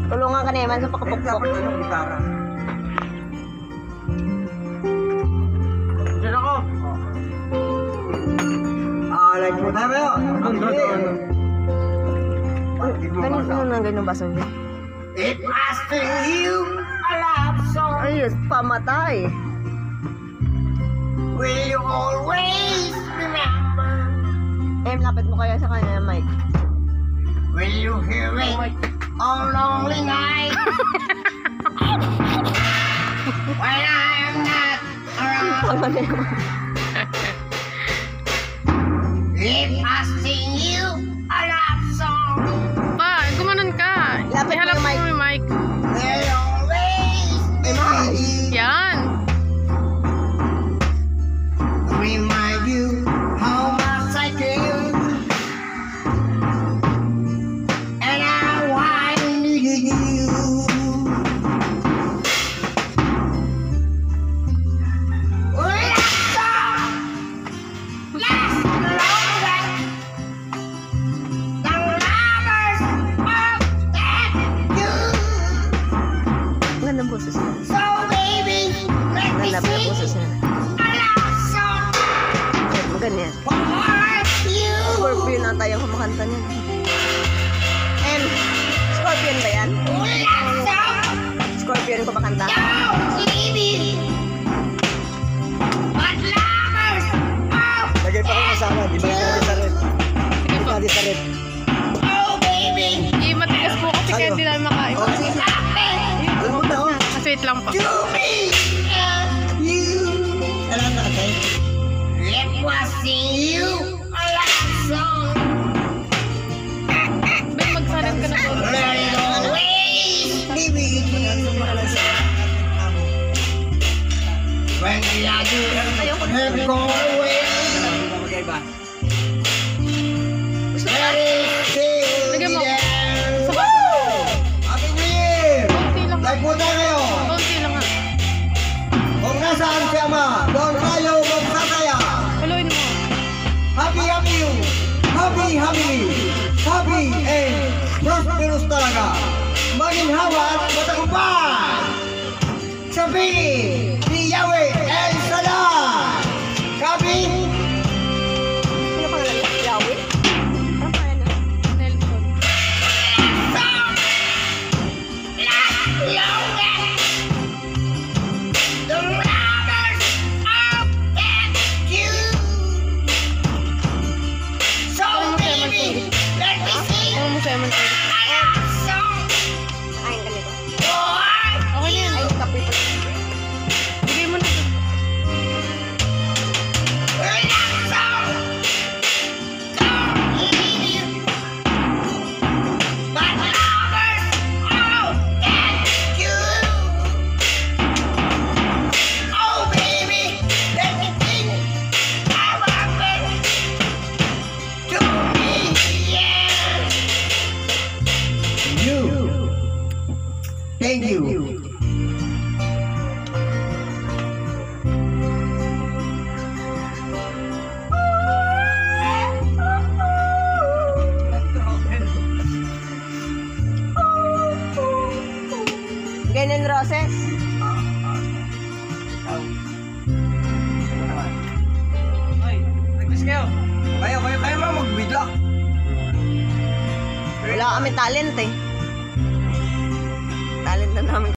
Tulungan ka naman sa pakapukpok. Diyan ako. Like mo tayo. Ganito na ganyan baso niya. If I sing you a love song, Ayos, pamatay. will you always remember? Lapit mo kaya sa kanya, Mike. Will you hear it on lonely night? When I am not around. If I sing you a love song, Pa, gumanon ka. Lapit mo Iharap yung mo mic. yung mic. will always be Yan. remind you how much I care, and how I needed you. That song lasts longer than lovers of that you. Ganda boses niya. So baby, let me Ganda sing boses niya. a love song Ganyan. for you. Scorpion ata yung kumakanta niya. Scorpion ba yan? Love song. Scorpion kumakanta? Lagay pa ko kasama, di ba natin sa red? Sige po. Natin sa red. Di matigas po kasi kaya hindi namin makain. Alam mo na, oh. Sweet lang po. Alam na kasi. Let me sing you a love song. Ben, magsalit ka na po. Let it always be with you. When the other have gone away, let it still be Lagyan mo. there. Sa baso. Happy New Year! Konti lang. Like po tayo! Konti lang nga. Kung nasaan si Ama, doon tayo magsasaya. Haluin mo. Happy you! Happy and prosperous talaga. Maginhawa at matagumpay! Sabihin ni Yahweh El Shaddai! Kapi! Ano pangalan niya? Yahweh? Ano pangalan niya? Nelson. The robbers of that you. So baby, let me sing Ano mo siya man tayo? a love song Ay, ganito. for Okay na yan. Ay, kapit. Bigay mo na. a love song. Don't leave you. But robbers of that you. Oh baby, let me sing a rocker to me, yeah. You. Thank you. Ganyan roses. Ay, nag-miss kayo. Kaya mo magbigla. Wala kami talent eh. Talent na namin.